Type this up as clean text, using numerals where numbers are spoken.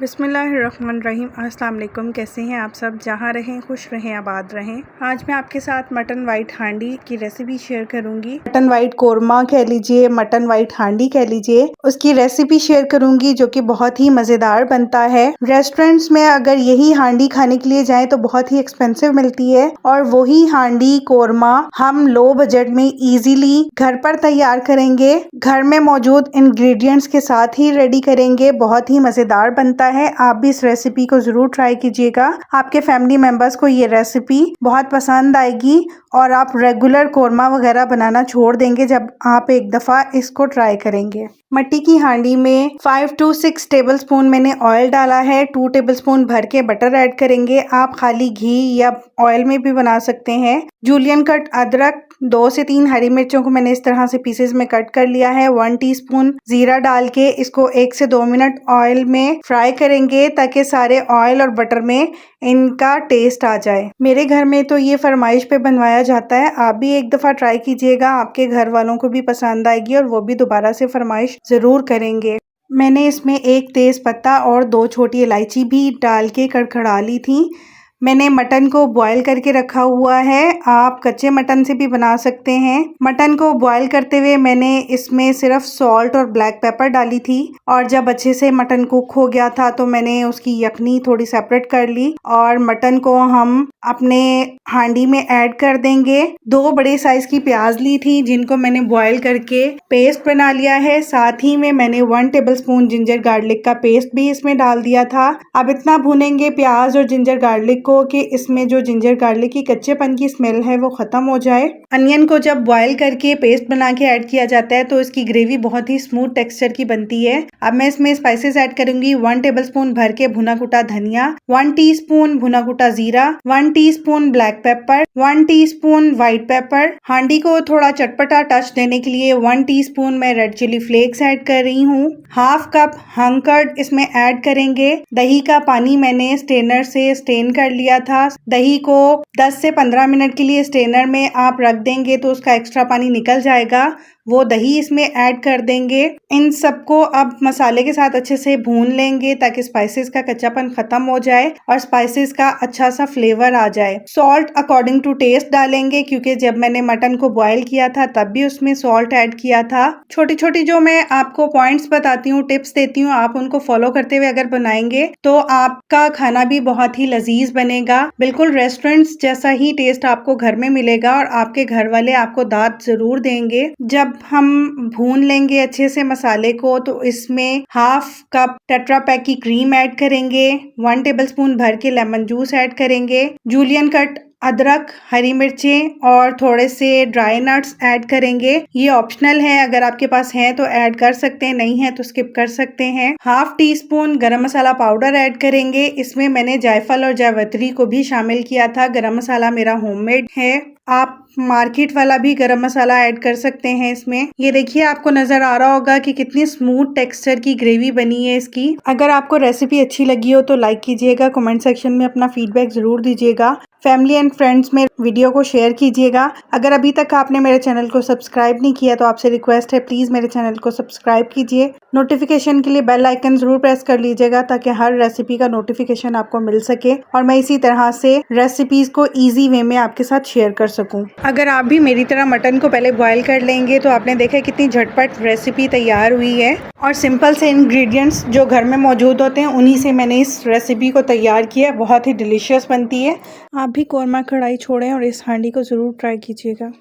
बिस्मिल्लाहिर्रहमानिर्रहीम। अस्सलाम वालेकुम। कैसे हैं आप सब? जहाँ रहें खुश रहें, आबाद रहें। आज मैं आपके साथ मटन वाइट हांडी की रेसिपी शेयर करूंगी। मटन वाइट कोरमा कह लीजिए, मटन वाइट हांडी कह लीजिए, उसकी रेसिपी शेयर करूंगी जो कि बहुत ही मज़ेदार बनता है। रेस्टोरेंट्स में अगर यही हांडी खाने के लिए जाएं तो बहुत ही एक्सपेंसिव मिलती है, और वही हांडी कोरमा हम लो बजट में इजीली घर पर तैयार करेंगे। घर में मौजूद इंग्रेडिएंट्स के साथ ही रेडी करेंगे। बहुत ही मज़ेदार बनता है। आप भी इस रेसिपी को जरूर ट्राई कीजिएगा। आपके फैमिली मेंबर्स को ये रेसिपी बहुत पसंद आएगी और आप रेगुलर कोरमा वगैरह बनाना छोड़ देंगे जब आप एक दफ़ा इसको ट्राई करेंगे। मट्टी की हांडी में 5 to 6 टेबलस्पून मैंने ऑयल डाला है। 2 टेबलस्पून भर के बटर ऐड करेंगे। आप खाली घी या ऑयल में भी बना सकते हैं। जूलियन कट अदरक, 2 से 3 हरी मिर्चों को मैंने इस तरह से पीसेस में कट कर लिया है। 1 टीस्पून जीरा डाल के इसको 1 से 2 मिनट ऑयल में फ्राई करेंगे ताकि सारे ऑयल और बटर में इनका टेस्ट आ जाए। मेरे घर में तो ये फरमाइश पे बनवाया जाता है। आप भी एक दफ़ा ट्राई कीजिएगा, आपके घर वालों को भी पसंद आएगी और वो भी दोबारा से फरमाइश ज़रूर करेंगे। मैंने इसमें 1 तेज़ पत्ता और 2 छोटी इलायची भी डाल के कड़कड़ा ली थी। मैंने मटन को बॉईल करके रखा हुआ है। आप कच्चे मटन से भी बना सकते हैं। मटन को बॉईल करते हुए मैंने इसमें सिर्फ सॉल्ट और ब्लैक पेपर डाली थी, और जब अच्छे से मटन कुक हो गया था तो मैंने उसकी यखनी थोड़ी सेपरेट कर ली और मटन को हम अपने हांडी में ऐड कर देंगे। 2 बड़े साइज की प्याज ली थी जिनको मैंने बॉईल करके पेस्ट बना लिया है। साथ ही में मैंने 1 टेबलस्पून जिंजर गार्लिक का पेस्ट भी इसमें डाल दिया था। अब इतना भूनेंगे प्याज और जिंजर गार्लिक कि इसमें जो जिंजर गार्लिक की कच्चेपन की स्मेल है वो खत्म हो जाए। अनियन को जब बॉईल करके पेस्ट बना के ऐड किया जाता है तो इसकी ग्रेवी बहुत ही स्मूथ टेक्सचर की बनती है। अब मैं इसमें स्पाइसेस ऐड करूंगी। 1 टेबलस्पून भर के भुना कुटा धनिया, 1 टीस्पून भुना कुटा जीरा, 1 teaspoon black pepper, 1 teaspoon white paper. हांडी को थोड़ा चटपटा टच देने के लिए 1 टीस्पून मैं रेड चिली फ्लेक्स ऐड कर रही हूँ। हाफ कप हंग कर्ड इसमें ऐड करेंगे। दही का पानी मैंने स्ट्रेनर से स्ट्रेन कर लिया था। दही को 10 से 15 मिनट के लिए स्ट्रेनर में आप रख देंगे तो उसका एक्स्ट्रा पानी निकल जाएगा। वो दही इसमें ऐड कर देंगे। इन सबको अब मसाले के साथ अच्छे से भून लेंगे ताकि स्पाइसेस का कच्चापन खत्म हो जाए और स्पाइसेस का अच्छा सा फ्लेवर आ जाए। सॉल्ट अकॉर्डिंग टू टेस्ट डालेंगे क्योंकि जब मैंने मटन को बॉईल किया था तब भी उसमें सॉल्ट ऐड किया था। छोटी छोटी जो मैं आपको पॉइंट्स बताती हूँ, टिप्स देती हूँ, आप उनको फॉलो करते हुए अगर बनाएंगे तो आपका खाना भी बहुत ही लजीज बनेगा। बिल्कुल रेस्टोरेंट्स जैसा ही टेस्ट आपको घर में मिलेगा और आपके घर वाले आपको दाद जरूर देंगे। जब हम भून लेंगे अच्छे से मसाले को तो इसमें हाफ कप टेट्रा पैक की क्रीम ऐड करेंगे। 1 टेबलस्पून भर के लेमन जूस ऐड करेंगे। जूलियन कट अदरक, हरी मिर्चें और थोड़े से ड्राई नट्स ऐड करेंगे। ये ऑप्शनल है, अगर आपके पास है तो ऐड कर सकते हैं, नहीं है तो स्किप कर सकते हैं। हाफ टी स्पून गरम मसाला पाउडर ऐड करेंगे। इसमें मैंने जायफल और जावित्री को भी शामिल किया था। गरम मसाला मेरा होममेड है, आप मार्केट वाला भी गरम मसाला ऐड कर सकते हैं इसमें। ये देखिए, आपको नजर आ रहा होगा कि कितनी स्मूथ टेक्सचर की ग्रेवी बनी है इसकी। अगर आपको रेसिपी अच्छी लगी हो तो लाइक कीजिएगा, कमेंट सेक्शन में अपना फीडबैक जरूर दीजिएगा, फैमिली एंड फ्रेंड्स में वीडियो को शेयर कीजिएगा। अगर अभी तक आपने मेरे चैनल को सब्सक्राइब नहीं किया तो आपसे रिक्वेस्ट है, प्लीज मेरे चैनल को सब्सक्राइब कीजिए। नोटिफिकेशन के लिए बेल आइकन जरूर प्रेस कर लीजिएगा ताकि हर रेसिपी का नोटिफिकेशन आपको मिल सके और मैं इसी तरह से रेसिपीज को इजी वे में आपके साथ शेयर कर सकूं। अगर आप भी मेरी तरह मटन को पहले बॉईल कर लेंगे तो आपने देखा कितनी झटपट रेसिपी तैयार हुई है, और सिंपल से इंग्रेडिएंट्स जो घर में मौजूद होते हैं उन्हीं से मैंने इस रेसिपी को तैयार किया है। बहुत ही डिलीशियस बनती है। आप भी कोरमा कढ़ाई छोड़ें और इस हांडी को ज़रूर ट्राई कीजिएगा।